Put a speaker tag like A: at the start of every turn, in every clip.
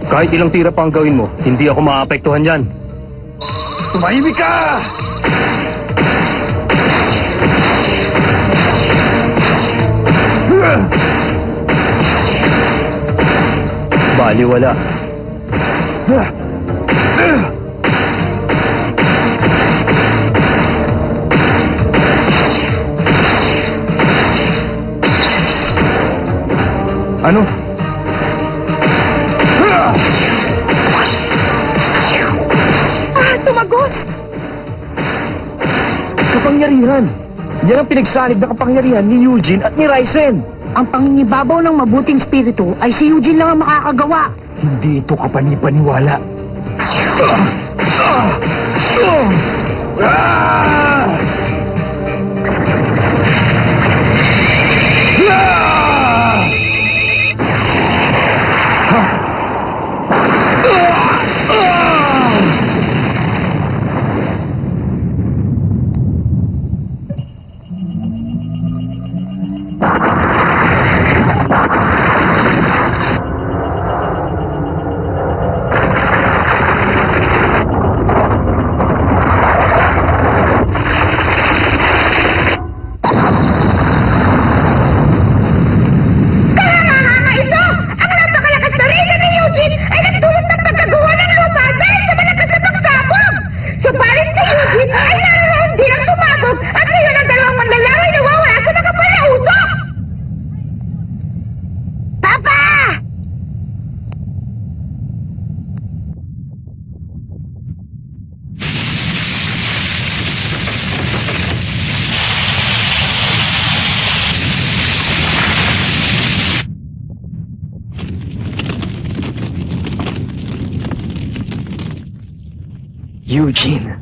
A: Kahit ilang tira pa ang gawin mo, hindi ako maapektuhan yan.
B: Tumahimik ka!
A: Baliwala. Ano?
C: Tumagos!
A: Kapangyarihan! Yan ang pinagsanib na kapangyarihan ni Eugene at ni Ryzen!
C: Ang pangingibabaw ng mabuting spirito ay si Eugene lang ang makakagawa.
A: Hindi ito kapanipaniwala.
B: Eugene.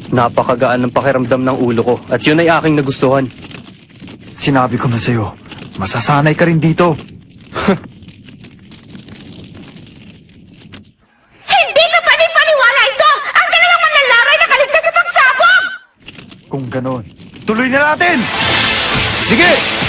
A: Napakagaan ng pakiramdam ng ulo ko at yun ay aking nagustuhan.
B: Sinabi ko na sa'yo, masasanay ka rin dito.
C: Hindi ka panipaniwala ito! Ang dalawang manlalaro ay nakaligtas sa pagsabog!
B: Kung ganon, tuloy na natin! Sige!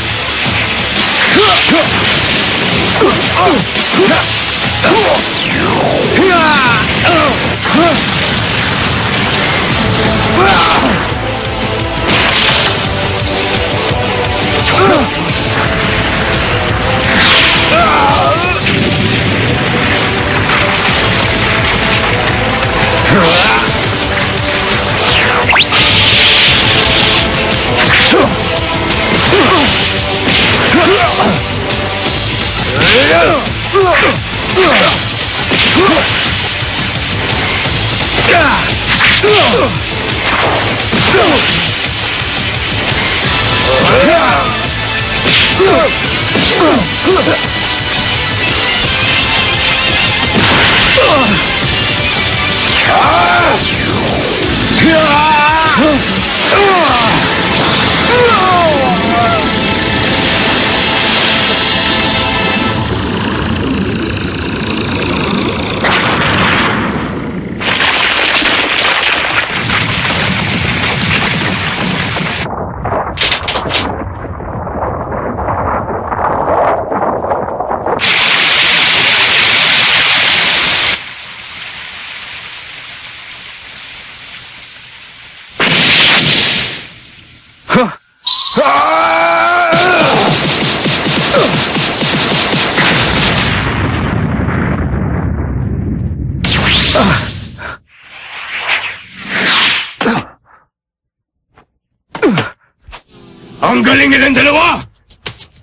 A: Ang galing nilang dalawa!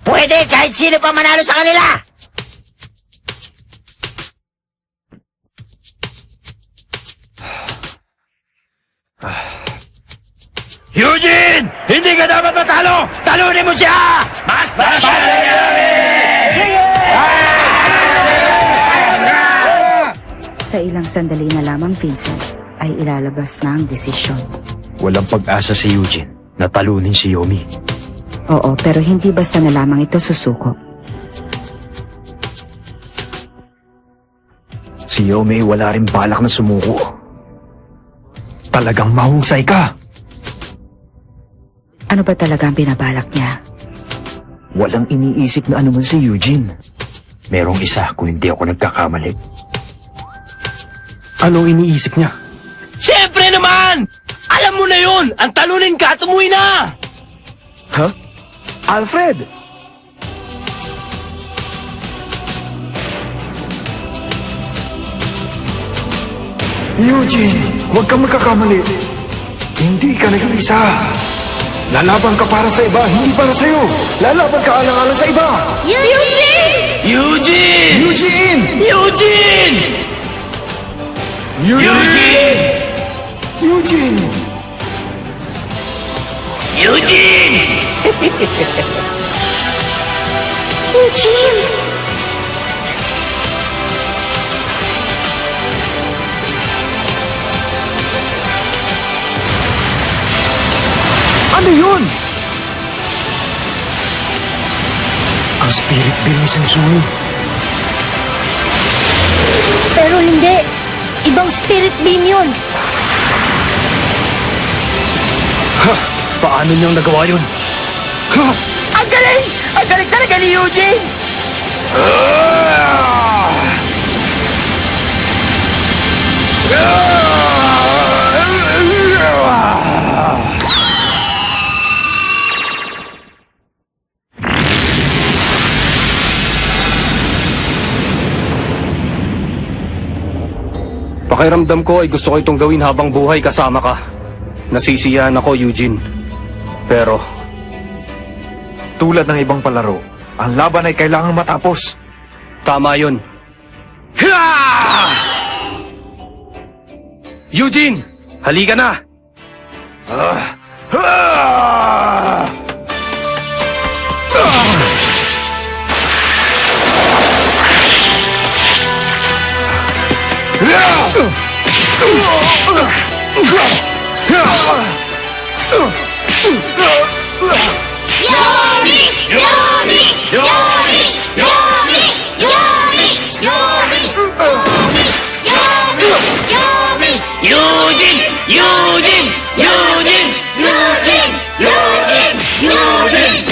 D: Pwede kahit sino pa manalo sa kanila!
B: Eugene! Hindi ka dapat matalo! Talunin mo siya! Basta siya
E: Sa ilang sandali na lamang, Vincent, ay ilalabas na ang desisyon.
B: Walang pag-asa si Eugene na talunin si Yomi.
E: Oo, pero hindi basta na lamang ito susuko.
A: Si Yomi wala rin balak na sumuko. Talagang mahusay ka.
E: Ano ba talaga ang binabalak niya?
A: Walang iniisip na anuman si Eugene. Merong isa kung hindi ako nagkakamali. Anong iniisip niya?
B: Siyempre naman! Alam mo na yun! Ang talunin ka at umuwi na!
A: Ha? Alfred!
F: Eugene, huwag kang magkakamali. Hindi ka nag-iisa. Lalaban ka para sa iba, hindi para sa'yo. Lalaban ka alang-alang sa iba.
C: Eugene!
B: Eugene!
F: Eugene!
B: Eugene! Eugene!
F: Eugene!
B: Eugene!
C: Eugene!
A: Ano yun? Ang spirit beam ni Sensui.
C: Pero hindi. Ibang spirit beam yun.
A: Paano niyang nagawa yun?
C: Ang galing! Ang galing talaga ni Eugene!
G: Pakiramdam ko ay gusto ko itong gawin habang buhay kasama ka. Nasisiyahan ako, Eugene. Pero,
F: Tulad ng ibang palaro, ang laban ay kailangang matapos.
G: tama yun. Eugene! Halika na!
C: Yomi! Yomi! Yomi! Yomi! Yomi! Yomi! Yomi! Yomi!
B: Eugene! Eugene! Eugene!
C: Eugene! Eugene! Eugene!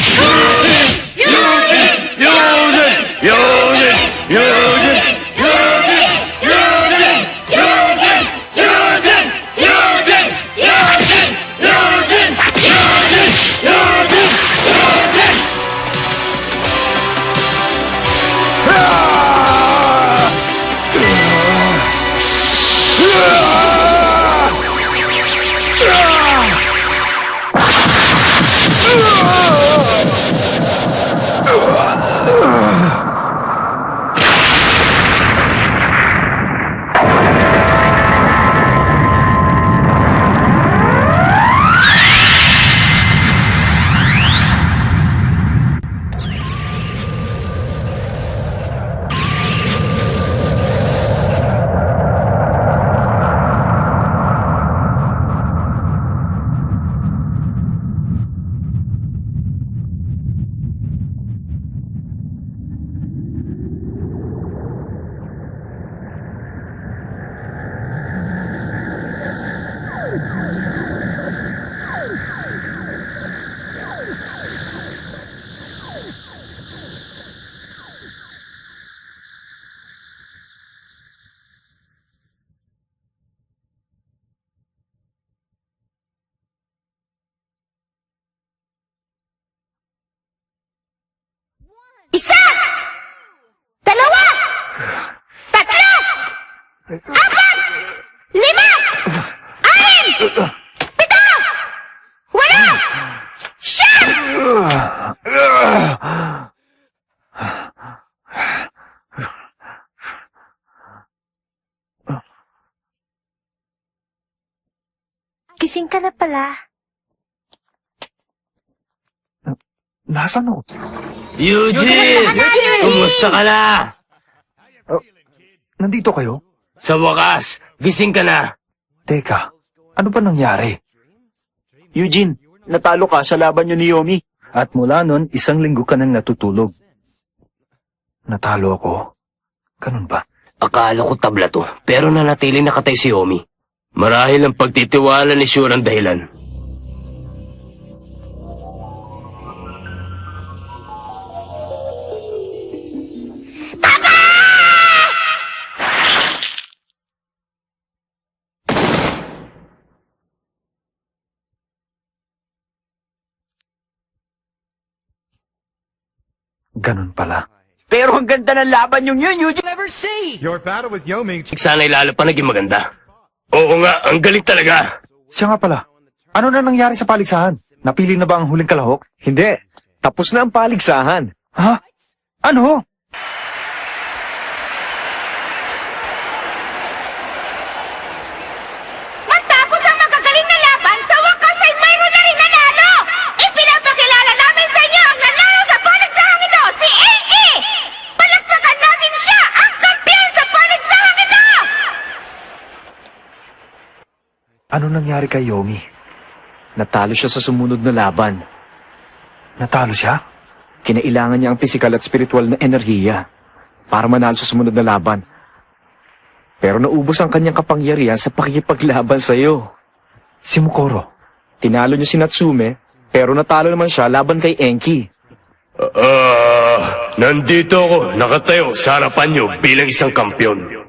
C: Isa! Dalawa! Tatlo! Apat! Lima! Anim! Pito! Walo! Siyam! Gising ka na pala.
F: Nasaan ako?
B: Eugene! Kumusta ka na?
F: Nandito kayo?
B: Sa wakas, gising ka na.
F: Teka, ano ba nangyari?
A: Eugene, natalo ka sa laban niyo ni Yomi. At mula nun, 1 linggo ka nang natutulog. Natalo ako. Ganun ba?
H: Akala ko tabla to, pero nanatili nakatay si Omi. Marahil ang pagtitiwala ni Shure ang dahilan.
A: Ganun pala.
B: Pero ang ganda ng laban yung yun, Eugene.
I: Your battle with Yoming
H: Sana'y lalo pa naging maganda. Oo nga, ang galing talaga.
F: Siya nga pala. Ano na nangyari sa paligsahan? Napili na ba ang huling kalahok?
A: Hindi. Tapos na ang paligsahan.
F: Ha? Ano?
C: Matapos ang magagaling na laban, sa wakas ay mayroon na rin nanalo! Ipinapakilala namin sa inyo ang nanalo sa paligsahang ito, si A.E. Palakpakan natin siya, ang kampiyon sa paligsahang ito!
F: Ano nangyari kay Yomi?
A: Natalo siya sa sumunod na laban.
F: Natalo siya?
A: Kinailangan niya ang pisikal at spiritual na enerhiya para manalo sa sumunod na laban. Pero naubos ang kanyang kapangyarihan sa pakikipaglaban sa iyo.
F: Si Mukoro.
A: Tinalo niya si Natsume, pero natalo naman siya laban kay Enki.
H: Nandito ako, nakatayo sa harapan niyo bilang isang kampyon.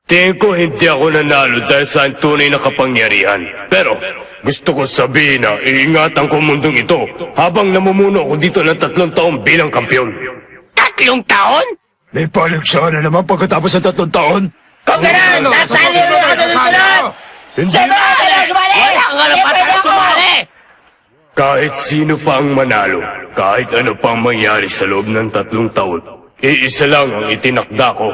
H: Tingin ko hindi ako nanalo dahil sa tunay na kapangyarihan. Pero gusto ko sabihin na iingatan ko ang mundong ito habang namumuno ako dito ng 3 taon bilang kampyon.
B: 3 taon? May paligsahan na naman pagkatapos ng 3 taon.
D: Kung ganun, sasali mo ako sa susunod!
H: Hindi
D: Sino ka na sumali?
B: Wala ka na patang sumali!
H: kahit sino pa ang manalo, kahit ano pang mangyari sa loob ng 3 taon, iisa lang ang itinakda ko.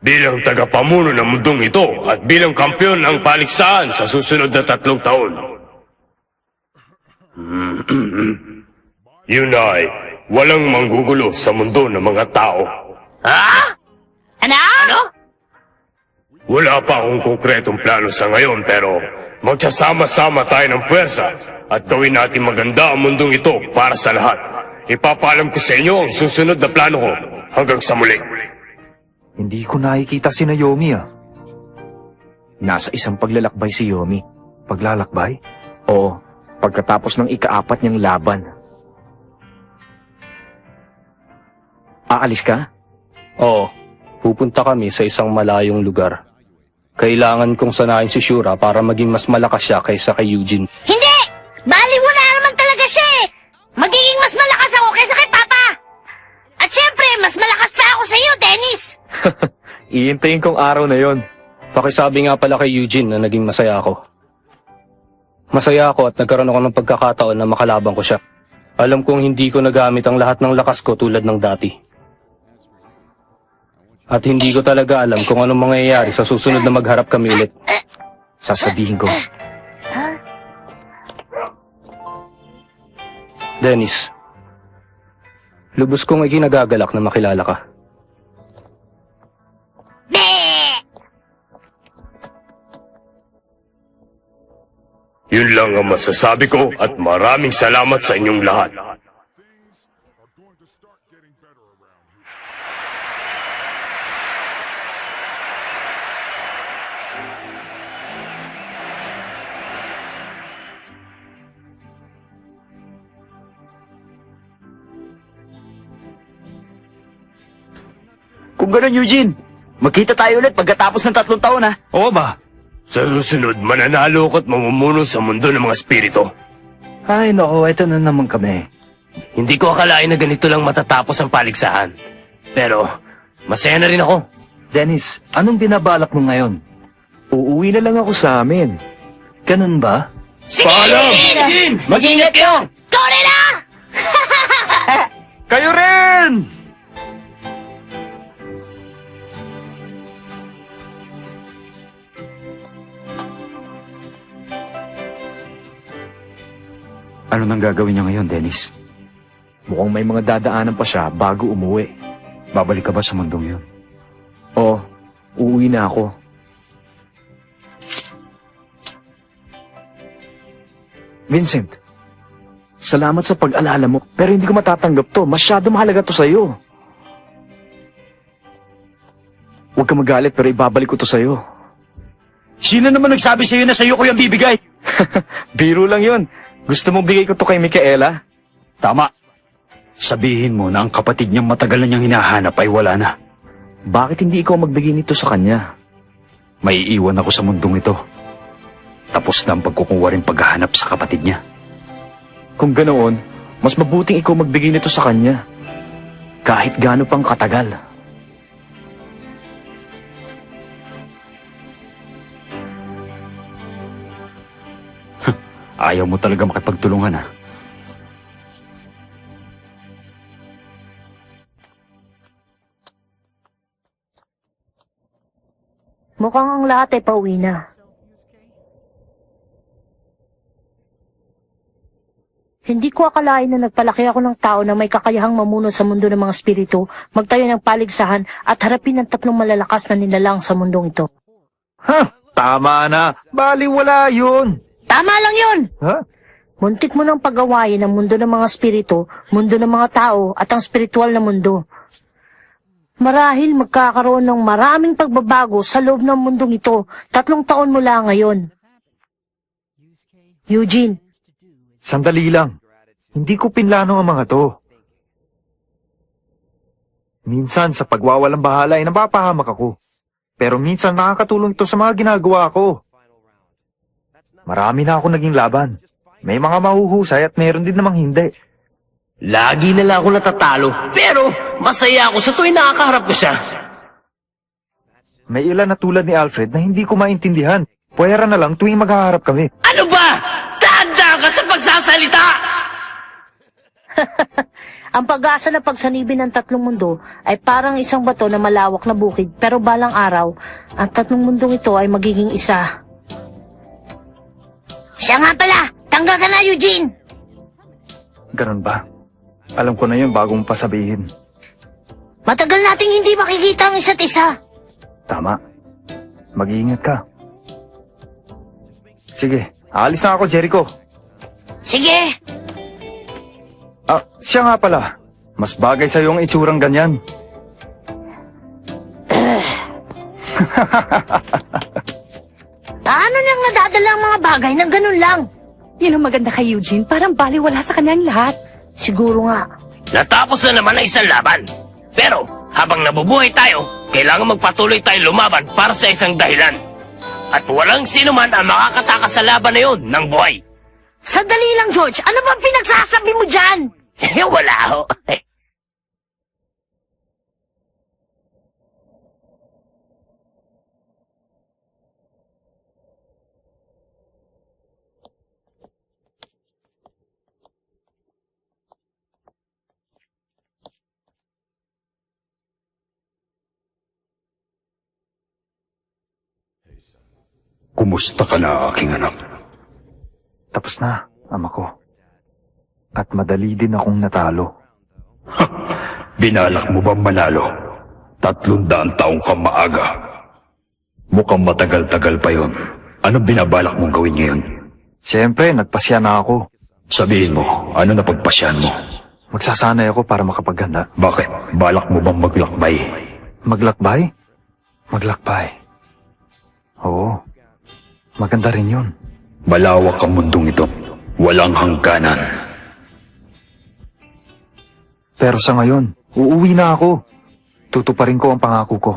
H: Bilang tagapamuno ng mundong ito at bilang kampiyon ng paligsahan sa susunod na 3 taon. Yun ay walang manggugulo sa mundo ng mga tao.
B: Ha?
C: Ano?
H: Wala pa akong konkretong plano sa ngayon pero magsasama-sama tayo ng puwersa at gawin natin maganda ang mundong ito para sa lahat. Ipapaalam ko sa inyo ang susunod na plano ko hanggang sa muli.
F: Hindi ko nakikita si Naomi ah.
A: Nasa isang paglalakbay si Yomi.
F: Paglalakbay?
A: Oo, pagkatapos ng ika-4 niyang laban. Aalis ka?
G: Oo, pupunta kami sa isang malayong lugar. Kailangan kong sanayin si Shura para maging mas malakas siya kaysa kay Eugene.
C: Hindi! Baliwala naman talaga siya eh! Magiging mas malakas ako kaysa kay Papa! At syempre, mas malakas pa ako sa iyo, Dennis!
A: Iintayin kong araw na yon.
G: Pakisabi nga pala kay Eugene na naging masaya ako. Masaya ako at nagkaroon ako ng pagkakataon na makalabang ko siya. Alam kong hindi ko nagamit ang lahat ng lakas ko tulad ng dati. At hindi ko talaga alam kung anong mangyayari sa susunod na magharap kami ulit.
A: Sasabihin ko.
G: Dennis, lubos kong ikinagagalak na makilala ka.
H: Yun lang ang masasabi ko at maraming salamat sa inyong lahat.
B: Kung ganun, Eugene, magkita tayo ulit pagkatapos ng 3 taon, ha?
F: Oo ba?
H: Sa susunod, mananalo ko at mamumuno sa mundo ng mga spirito.
A: Ay, nako, eto na naman kami.
H: Hindi ko akalain na ganito lang matatapos ang paligsahan. Pero, masaya na rin ako.
A: Dennis, anong binabalak mo ngayon? Uuwi na lang ako sa amin. Ganun ba?
H: Paalam!
B: Mag-ingat kayo!
C: Tore na!
F: Kayo rin!
A: Ano nang gagawin niya ngayon, Dennis? Mukhang may mga dadaanan pa siya bago umuwi.
F: Babalik ka ba sa mundong yun?
A: Oo, uuwi na ako.
F: Vincent,
A: Salamat sa pag-alala mo, pero hindi ko matatanggap to. Masyado mahalaga to sa'yo. Huwag ka magalit, pero ibabalik ko to sa'yo.
B: Sino naman nagsabi sa'yo na sa'yo ko yung bibigay?
A: Biro lang yun. Gusto mong bigay ko to kay Micaela?
B: Tama. Sabihin mo na ang kapatid niyang matagal na niyang hinahanap ay wala na.
A: Bakit hindi ikaw magbigay nito sa kanya?
B: May iiwan ako sa mundong ito. Tapos na ang pagkukuha rin paghahanap sa kapatid niya.
A: Kung ganoon, mas mabuting ikaw magbigay nito sa kanya. Kahit gaano pang katagal.
B: Ayaw mo talaga makipagtulungan, ha?
J: Mukhang ang lahat ay pauwi na. Hindi ko akalain na nagpalaki ako ng tao na may kakayahang mamuno sa mundo ng mga espiritu, magtayo ng paligsahan at harapin ang 3 malalakas na nilalang sa mundong ito.
F: Ha? Tama na. Baliwala yun.
J: Tama lang yun!
F: Ha?
J: Muntik mo ng pag-awayin ang mundo ng mga espiritu, mundo ng mga tao at ang spiritual na mundo. Marahil magkakaroon ng maraming pagbabago sa loob ng mundong ito 3 taon mula ngayon. Eugene,
F: Sandali lang. Hindi ko pinlano ang mga to. Minsan sa pagwawalang bahala ay napapahamak ako. Pero minsan nakakatulong ito sa mga ginagawa ko. Marami na ako naging laban. May mga mahuhusay at meron din namang hindi.
D: Lagi na lang ako natatalo, pero masaya ako sa tuwing nakakaharap ko siya.
F: May ilan na tulad ni Alfred na hindi ko maintindihan. Pwera na lang tuwing maghaharap kami.
D: Ano ba? Tanda ka sa pagsasalita!
J: ang pag-asa na pagsanibin ng 3 mundo ay parang isang bato na malawak na bukid pero balang araw, ang 3 mundong ito ay magiging isa.
C: Siya nga pala! Tanggal ka na, Eugene!
F: Ganun ba? Alam ko na yun bago mo pa sabihin.
C: Matagal nating hindi makikita ang isa't isa.
F: Tama. Mag-iingat ka. Sige, aalis na ako, Jericho.
C: Sige!
F: Ah, siya nga pala. Mas bagay sa'yo ang itsurang ganyan.
C: Paano nang nadadala ang mga bagay na ganun lang?
E: Yun ang maganda kay Eugene. Parang baliwala sa kanyang lahat.
J: Siguro nga.
B: Natapos na naman ang isang laban. Pero habang nabubuhay tayo, kailangan magpatuloy tayong lumaban para sa isang dahilan. At walang sino man ang makakatakas sa laban na yun ng buhay.
C: Sandali lang, George. Ano bang pinagsasabi mo dyan?
B: Wala ho.
H: Kumusta ka na, aking anak?
F: Tapos na, ama ko. At madali din akong natalo.
H: Binalak mo bang manalo? 300 taong kang maaga. Mukhang matagal-tagal pa yon. Anong binabalak mong gawin ngayon?
F: Siyempre, nagpasya na ako.
H: Sabihin mo, ano na pagpasyan mo?
F: Magsasanay ako para makapaghanda.
H: Bakit? Balak mo bang maglakbay?
F: Maglakbay? Maglakbay. Oo. Maganda rin yun.
H: Malawak ang mundong ito. Walang hangganan.
F: Pero sa ngayon, uuwi na ako. Tutuparin ko ang pangako ko.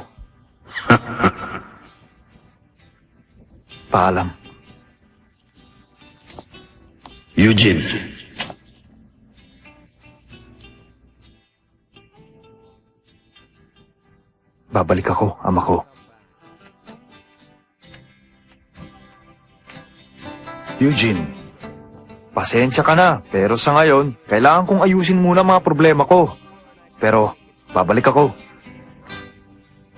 F: Paalam.
H: Eugene.
F: Babalik ako, ama ko. Eugene, pasensya ka na, pero sa ngayon, kailangan kong ayusin muna mga problema ko. Pero, babalik ako.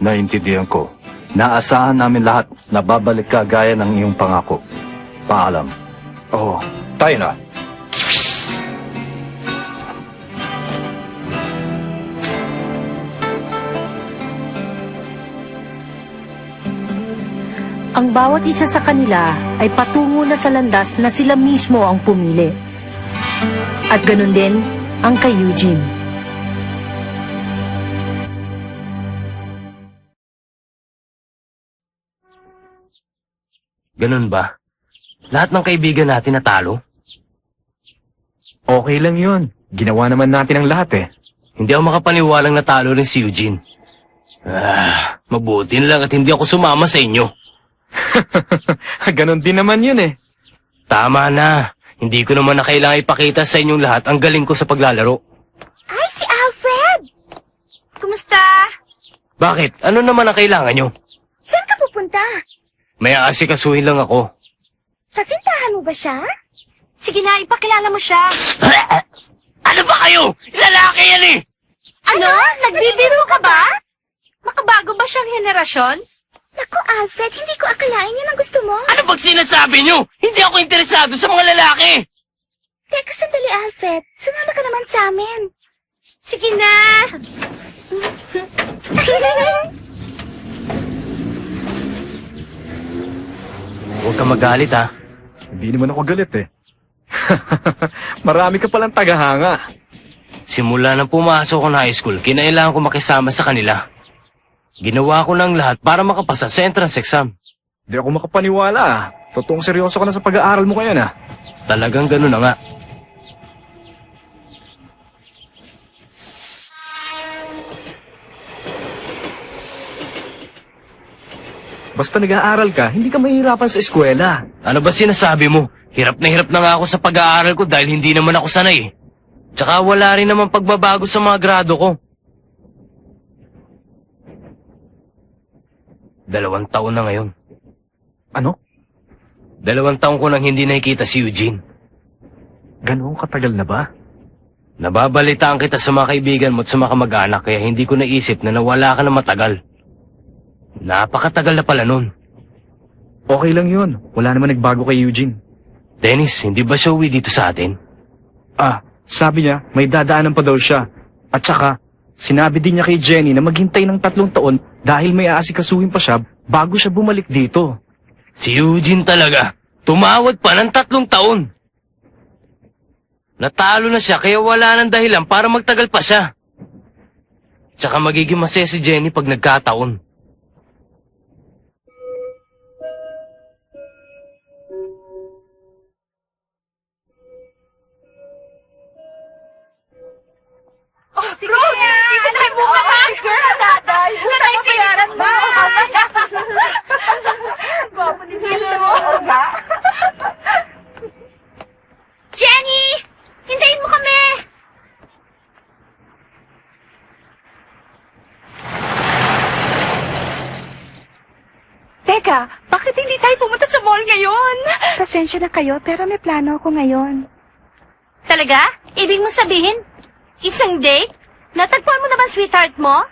K: Naintindihan ko. Naasahan namin lahat na babalik ka gaya ng iyong pangako. Paalam.
F: Oo.
K: Tayo na.
J: Ang bawat isa sa kanila ay patungo na sa landas na sila mismo ang pumili. At ganun din ang kay Eugene.
D: Ganun ba? Lahat ng kaibigan natin natalo?
A: Okay lang yun. Ginawa naman natin ang lahat eh.
D: Hindi ako makapaniwalang natalo rin si Eugene. Mabuti na lang at hindi ako sumama sa inyo.
A: Ganon din naman yun eh.
D: Tama na. Hindi ko naman na kailangan ipakita sa inyong lahat ang galing ko sa paglalaro.
C: Ay, si Alfred! Kumusta?
D: Bakit? Ano naman ang kailangan nyo?
C: Saan ka pupunta?
D: May aasikasuhin lang ako.
C: Kasintahan mo ba siya? Sige na, ipakilala mo siya.
B: Ano ba kayo? Lalaki yan eh!
C: Ano? Nagbibiro ka ba? Makabago ba siyang henerasyon? Naku, Alfred, hindi ko akalain yan ang gusto mo.
B: Ano bang sinasabi nyo? Hindi ako interesado sa mga lalaki!
C: Teka, sandali, Alfred. Sumama ka naman sa amin. Sige na.
D: Huwag ka magalit ha.
A: Hindi naman ako galit eh. Marami ka palang tagahanga.
D: Simula nang pumasok ko na high school, kinailangan ko makisama sa kanila. Ginawa ko ng lahat para makapasa sa entrance exam.
A: Hindi ako makapaniwala ah. Totoong seryoso ka na sa pag-aaral mo ngayon ah.
D: Talagang ganun na nga.
A: Basta nag-aaral ka, hindi ka mahihirapan sa eskwela.
D: Ano ba sinasabi mo? Hirap na nga ako sa pag-aaral ko dahil hindi naman ako sanay. Tsaka wala rin naman pagbabago sa mga grado ko. 2 taon na ngayon.
A: Ano?
D: 2 taon ko nang hindi nakikita si Eugene.
A: Ganoong katagal na ba?
D: Nababalitaan kita sa mga kaibigan mo at sa mga kamag-anak kaya hindi ko naisip na nawala ka na matagal. Napakatagal na pala nun.
A: Okay lang yun. Wala naman nagbago kay Eugene.
D: Dennis, hindi ba siya uwi dito sa atin?
A: Sabi niya, may dadaanan pa daw siya. At saka, sinabi din niya kay Jenny na maghintay ng 3 taon dahil may aasikasuhin pa siya bago siya bumalik dito.
D: Si Eugene talaga. Tumawad pa ng 3 taon. Natalo na siya kaya wala nang dahilan para magtagal pa siya. Tsaka magiging masaya si Jenny pag nagkataon.
C: Sige na! Anay mo ka ba? Sige na, daday! Anay bayaran mo! Gwapo din mo. Jenny! Hintayin mo kami! Teka, bakit hindi tayo pumunta sa mall ngayon?
E: Pasensya na kayo, pero may plano ako ngayon.
C: Talaga? Ibig mo sabihin, isang date? Natagpuan mo naman sweetheart mo?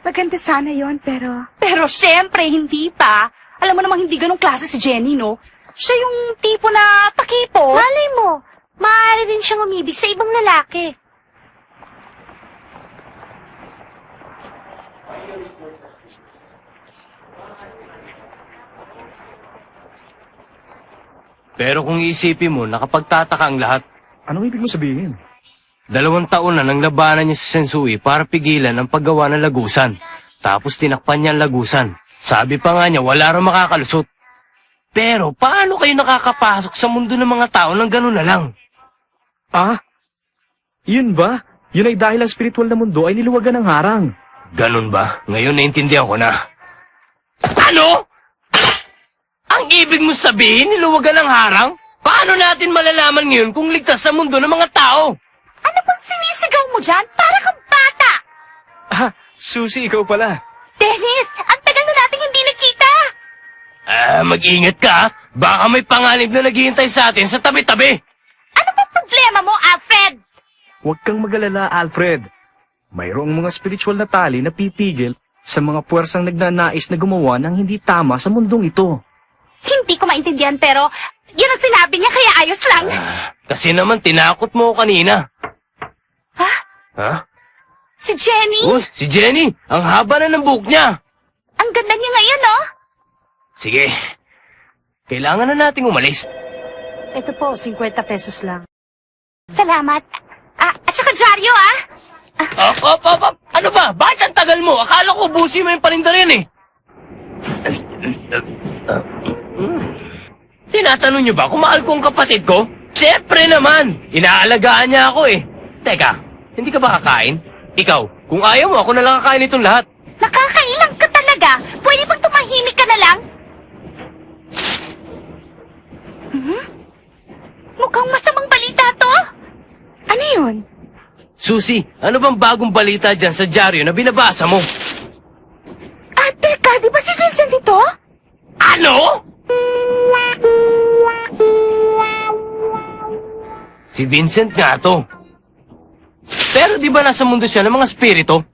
E: Maganda sana yon pero...
C: Pero syempre, hindi pa. Alam mo namang hindi ganong klase si Jenny, no? Siya yung tipo na takipo. Malay mo, maaari rin siyang umibig sa ibang lalaki.
D: Pero kung iisipin mo, nakapagtataka ang lahat.
A: Anong ibig mo sabihin?
D: 2 taon na nang labanan niya si Sensui para pigilan ang paggawa ng lagusan. Tapos tinakpan niya ang lagusan. Sabi pa nga niya, wala raw makakalusot. Pero paano kayo nakakapasok sa mundo ng mga tao nang gano'n na lang?
A: Yun ba? Yun ay dahil ang spiritual na mundo ay niluwagan ng harang.
D: Ganun ba? Ngayon naintindihan ko na. Ano? Ang ibig mo sabihin, niluwagan ng harang? Paano natin malalaman ngayon kung ligtas sa mundo ng mga tao?
C: Ano bang sinisigaw mo dyan? Para kang bata!
A: Susie, ikaw pala.
C: Dennis, ang tagal na nating hindi nakita!
D: Mag-ingat ka. Baka may panganib na naghihintay sa atin sa tabi-tabi.
C: Ano bang problema mo, Alfred?
A: Huwag kang mag-alala, Alfred. Mayroong mga spiritual na tali na pipigil sa mga puwersang nagnanais na gumawa ng hindi tama sa mundong ito.
C: Hindi ko maintindihan pero yun ang sinabi niya kaya ayos lang.
D: Kasi naman tinakot mo ko kanina. Ha?
C: Si Jenny?
D: Uy, si Jenny! Ang haba na ng buhok niya!
C: Ang ganda niya ngayon, no?
D: Sige. Kailangan na nating umalis.
J: Ito po, 50 pesos lang.
C: Salamat. At saka dyaryo,
D: Op! Ano ba? Bakit ang tagal mo? Akala ko busi mo yung paninda rin eh. Tinatanong niyo ba kung mahal ko ang kapatid ko? Siyempre naman! Inaalagaan niya ako eh. Teka, hindi ka ba kakain? Ikaw, kung ayaw mo, ako na lang kakain itong lahat.
C: Nakakailang ka talaga. Pwede bang tumahimik ka na lang? Mukhang masamang balita to.
E: Ano yun?
D: Susi, ano bang bagong balita dyan sa dyaryo na binabasa mo?
C: Teka, di ba si Vincent ito?
D: Ano? Si Vincent nga to. Pero di ba nasa mundo siya ng mga spirito?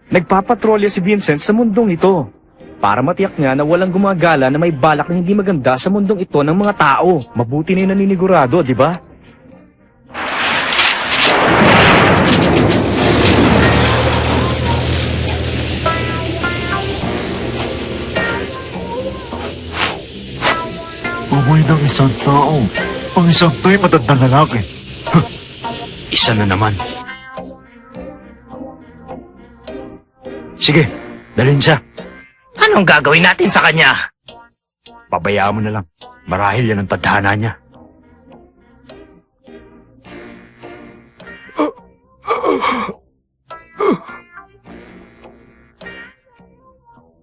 A: Nagpapatrolya si Vincent sa mundong ito para matiyak niya na walang gumagala na may balak na hindi maganda sa mundong ito ng mga tao. Mabuti na yung naninigurado, di ba?
L: Amoy ng isang tao. Ang isang to'y matandang lalaki.
K: Isa na naman. Sige, dalhin siya.
B: Anong gagawin natin sa kanya?
K: Pabayaan mo na lang. Marahil yan ang tadhana niya.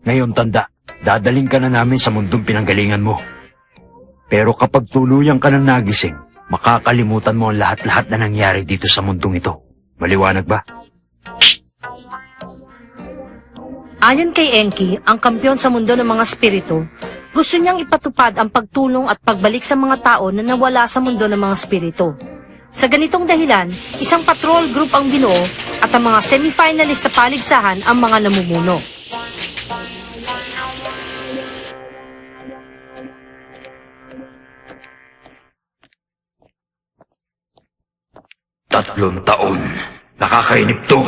K: Ngayon, tanda, dadaling ka na namin sa mundong pinanggalingan mo. Pero kapag tuluyan ka ng nagising, makakalimutan mo ang lahat-lahat na nangyari dito sa mundong ito. Maliwanag ba?
J: Ayon kay Enki, ang kampiyon sa mundo ng mga spirito, gusto niyang ipatupad ang pagtulong at pagbalik sa mga tao na nawala sa mundo ng mga spirito. Sa ganitong dahilan, isang patrol group ang binuo at ang mga semifinalist sa paligsahan ang mga namumuno.
K: Tatlong taon. Nakakainip to.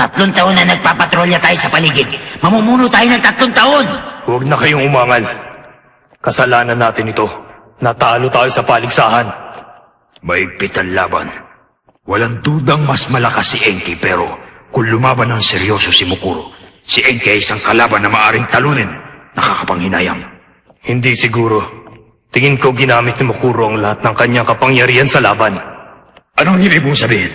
B: 3 taon na nagpapatrolya tayo sa paligid. Mamumuno tayo ng 3 taon.
H: Huwag na kayong umangal. Kasalanan natin ito. Natalo tayo sa paligsahan.
K: Maigpit ang laban. Walang dudang mas malakas si Enki pero kung lumaban ng seryoso si Mukuro, si Enki ay isang kalaban na maaring talunin. Nakakapanghinayang.
H: Hindi siguro. Tingin ko ginamit ni Mukuro ang lahat ng kanyang kapangyarihan sa laban.
K: Anong ibig mong sabihin?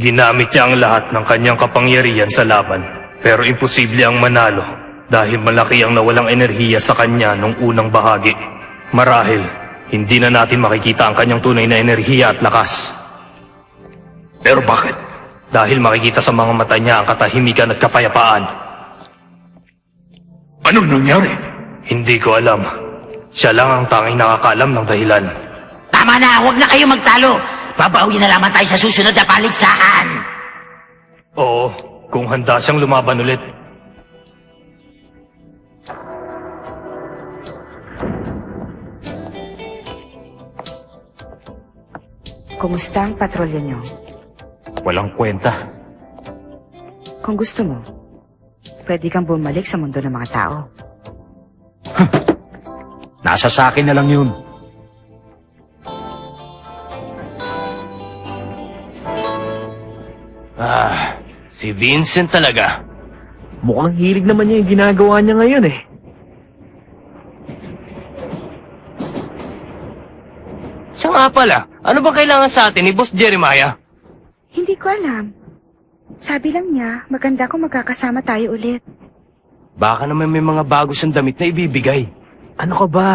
H: Ginamit niya ang lahat ng kanyang kapangyarihan sa laban, pero imposible ang manalo dahil malaki ang nawalang enerhiya sa kanya nung unang bahagi. Marahil, hindi na natin makikita ang kanyang tunay na enerhiya at lakas.
K: Pero bakit?
H: Dahil makikita sa mga mata niya ang katahimikan at kapayapaan.
K: Anong nangyari?
H: Hindi ko alam. Siya lang ang tanging nakakaalam ng dahilan.
B: Tama na, huwag na kayo magtalo. Babawi na lamang tayo sa susunod na paligsahan.
H: Oo, kung handa siyang lumaban ulit.
E: Kumusta ang patrolya niyo?
K: Walang kwenta.
E: Kung gusto mo, pwede kang bumalik sa mundo ng mga tao.
K: Nasa sakin na lang yun.
D: Si Vincent talaga.
A: Mukhang hilig naman niya yung ginagawa niya ngayon eh.
D: Siya nga pala, ano bang kailangan sa atin ni Boss Jeremiah?
E: Hindi ko alam. Sabi lang niya, maganda kung magkakasama tayo ulit.
D: Baka naman may mga bago siyang damit na ibibigay.
A: Ano ka ba?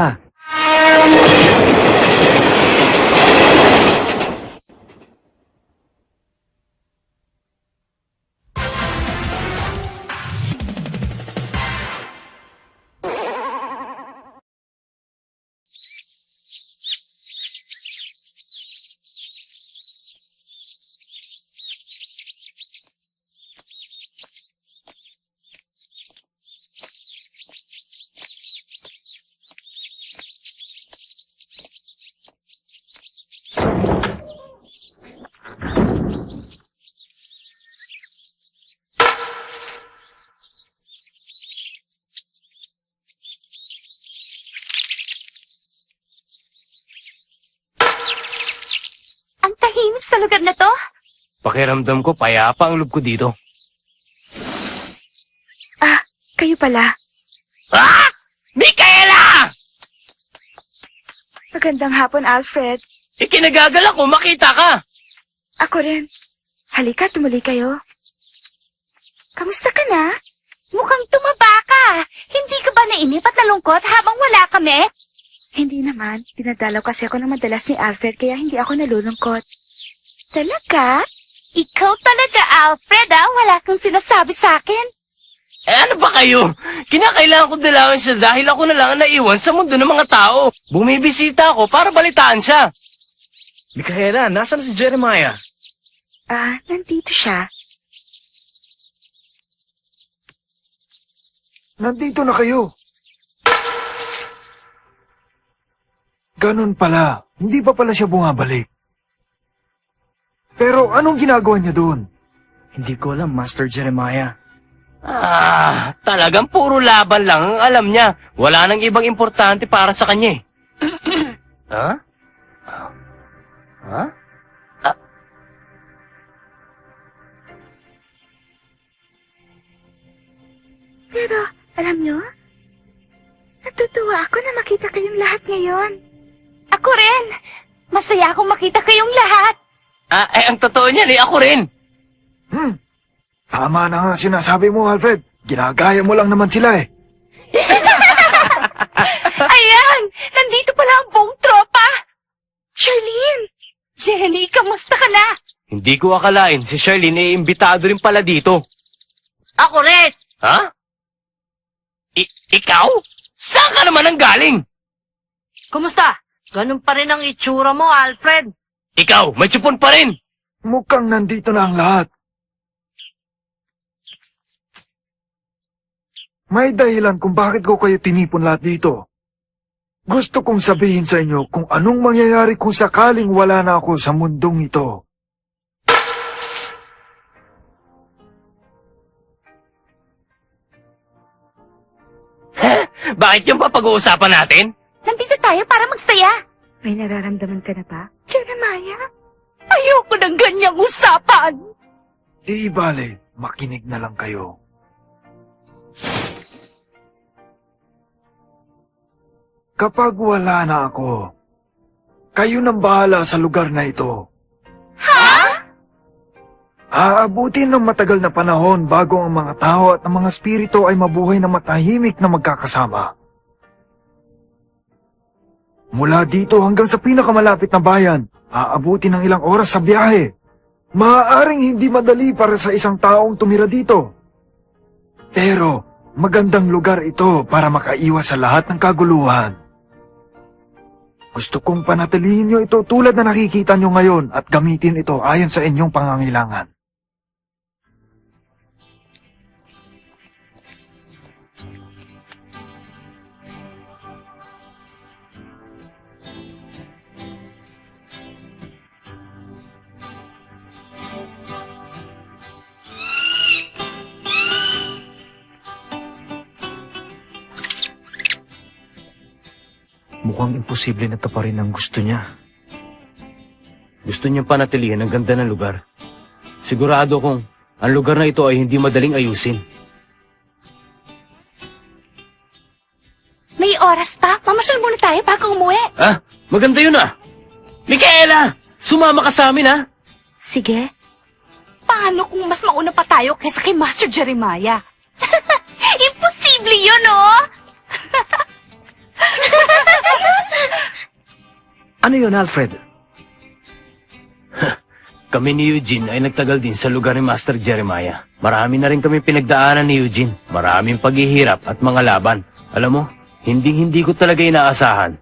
C: sa lugar na to?
D: Pakiramdam ko, payapa ang loob ko dito.
E: Ah, kayo pala.
B: Ah! Micaela!
E: Magandang hapon, Alfred.
B: Ikinagagalak ko, makita ka!
E: Ako rin. Halika, tumuloy kayo. Kamusta ka na?
C: Mukhang tumaba ka. Hindi ka ba nainip at nalungkot habang wala kami?
E: Hindi naman. Dinadalaw kasi ako ng madalas ni Alfred kaya hindi ako nalulungkot. Talaga?
C: Ikaw talaga, Alfred, ah. Wala kang sinasabi sa akin.
B: Eh ano ba kayo? Kinakailangan ko dalawin siya dahil ako na lang ang naiwan sa mundo ng mga tao. Bumibisita ako para balitaan siya.
A: Micaela, nasaan si Jeremiah?
E: Ah, nandito siya.
F: Nandito na kayo. Ganun pala. Hindi pa pala siya bumabalik. Pero anong ginagawa niya doon?
A: Hindi ko alam, Master Jeremiah.
B: Ah, talagang puro laban lang ang alam niya. Wala nang ibang importante para sa kanya eh. Ha? Ha?
E: Pero, alam nyo, natutuwa ako na makita kayong lahat ngayon.
C: Ako rin. Masaya akong makita kayong lahat.
B: Ah, eh ang totoo niyan eh, ako rin.
F: Tama na nga sinasabi mo, Alfred. Ginagaya mo lang naman sila eh.
C: Ayan! Nandito pala ang buong tropa! Charlene! Jenny, kamusta ka na?
D: Hindi ko akalain si Charlene ay imbitado rin pala dito.
B: Ako rin! Ha? Ikaw? Saan ka naman ang galing?
J: Kumusta? Ganun pa rin ang itsura mo, Alfred.
B: Ikaw, may tsupon pa rin!
F: Mukhang nandito na ang lahat. May dahilan kung bakit ko kayo tinipon lahat dito. Gusto kong sabihin sa inyo kung anong mangyayari kung sakaling wala na ako sa mundong ito.
B: Bakit yung papag-uusapan natin?
C: Nandito tayo para magsaya.
E: May nararamdaman ka na ba? Jeremiah?
C: Ayoko ng ganyang usapan.
F: Di bale, makinig na lang kayo. Kapag wala na ako, kayo nang bahala sa lugar na ito.
C: Ha?
F: Aabutin ng matagal na panahon bago ang mga tao at ang mga spirito ay mabuhay na matahimik na magkakasama. Mula dito hanggang sa pinakamalapit na bayan, aabutin ng ilang oras sa biyahe. Maaaring hindi madali para sa isang taong tumira dito. Pero magandang lugar ito para makaiwas sa lahat ng kaguluhan. Gusto kong panatilihin nyo ito tulad na nakikita nyo ngayon at gamitin ito ayon sa inyong pangangailangan.
A: Mukhang imposible na taparin ang gusto niya.
D: Gusto niyang panatilihan ang ganda ng lugar. Sigurado kong ang lugar na ito ay hindi madaling ayusin.
C: May oras pa. Mamasyal muna tayo bago umuwi.
D: Ah, maganda yun ah!
B: Micaela! Sumama ka sa amin ha!
E: Sige.
C: Paano kung mas mauna pa tayo kaysa kay Master Jeremiah? Imposible yun, oh!
A: Ano yun, Alfred?
D: Kami ni Eugene ay nagtagal din sa lugar ni Master Jeremiah. Marami na rin kami pinagdaanan ni Eugene. Maraming paghihirap at mga laban. Alam mo, hindi ko talaga inaasahan.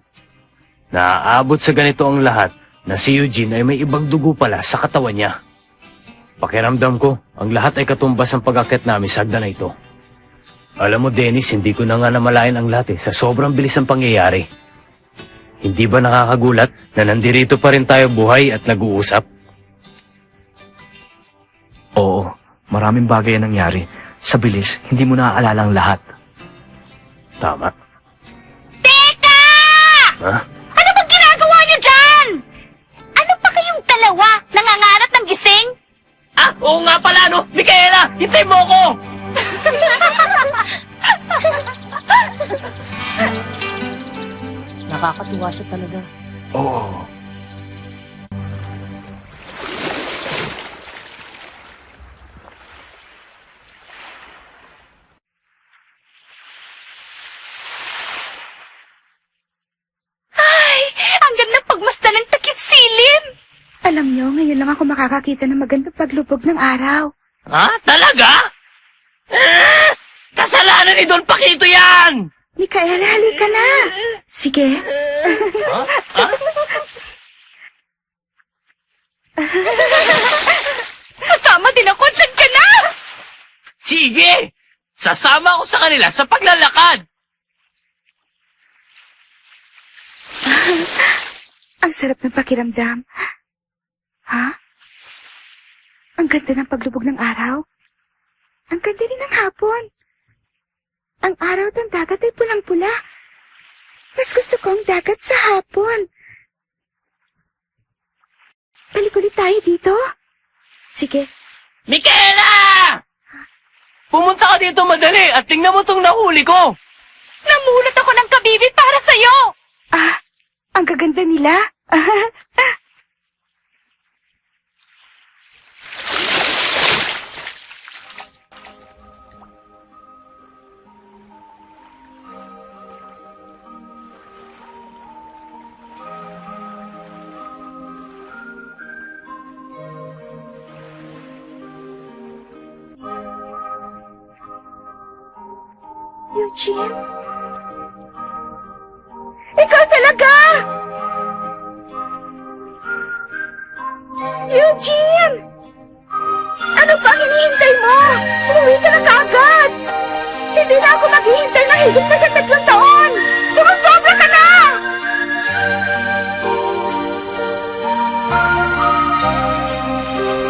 D: Naaabot sa ganito ang lahat na si Eugene ay may ibang dugo pala sa katawan niya. Pakiramdam ko, ang lahat ay katumbas ang pag-akit namin sa hagdan na ito. Alam mo, Dennis, hindi ko na nga namalayan ang lahat sa sobrang bilis ng pangyayari. Hindi ba nakakagulat na nandirito pa rin tayo buhay at nag-uusap?
A: Oo, maraming bagay ang nangyari. Sa bilis, hindi mo naaalala ang lahat.
D: Tama.
C: Teka!
D: Ha?
C: Ano bang ginagawa niyo dyan? Ano pa kayong dalawa? Nanganga akong gising?
B: Ah, oo nga pala, no? Micaela, hintay mo ako!
J: Nakakatuwa siya talaga.
F: Oo.
C: Ay, ang ganda pagmasdan ng takip silim!
E: Alam nyo, ngayon lang ako makakakita ng magandang paglubog ng araw.
B: Ha? Talaga? Kasalanan ni Don Paquito yan!
E: Micaela, halika na. Sige.
C: Sasama din ako, dyan ka na!
B: Sige! Sasama ako sa kanila sa paglalakad!
E: Ang sarap ng pakiramdam. Ha? Ang ganda ng paglubog ng araw. Ang ganda rin ng hapon. Ang araw at ang dagat ay pulang-pula. Mas gusto ko ang dagat sa hapon. Balik ulit tayo dito. Sige.
B: Micaela! Pumunta ka dito madali at tingnan mo tong nahuli ko!
C: Namulot ako ng kabibi para sa'yo!
E: Ah, ang gaganda nila. Eugene? Ikaw talaga! Eugene! Ano pa ang hinihintay mo? Umuwi ka na kaagad! Hindi na ako maghihintay na higit pa sa 3 taon! Sumusobra ka na!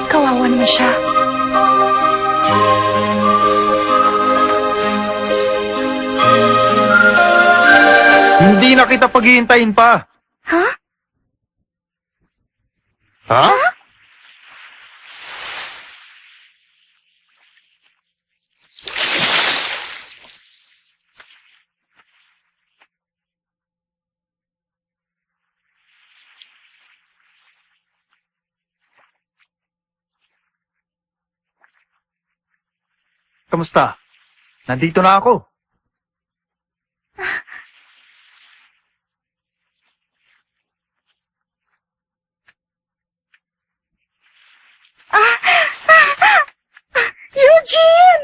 E: Kawawa naman siya.
F: Hindi na kita paghihintayin pa.
E: Ha?
F: Ha? Kamusta? Nandito na ako.
E: Eugene!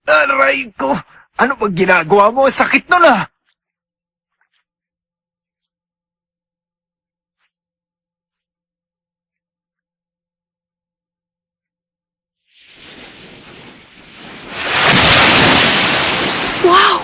F: Aray ko! Ano bang ginagawa mo? Sakit nun ah!
C: Wow!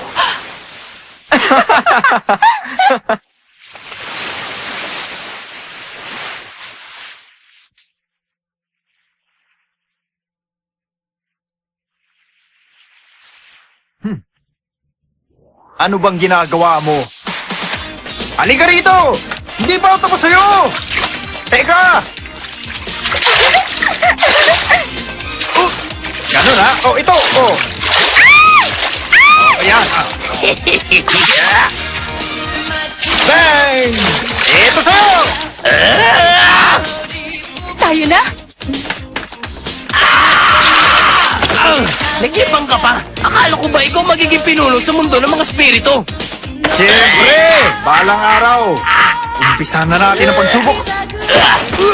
F: Ano bang ginagawa mo? Halika rito! Hindi pa ako tapos sa'yo! Teka! Oh, ganun ha? Oh, ito! Oh! Oh, ayan! Bang! Ito sa'yo!
C: Tayo na?
B: Nagibang ka pa! Akala ko ba ikaw magiging pinuno sa mundo ng mga spirito?
F: Siyempre! Balang araw! Umpisa na natin ang pagsubok!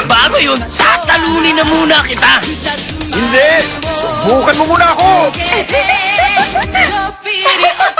B: Bago yun, tatalunin na muna kita!
F: Hindi! Subukan mo muna ako!
C: Piri at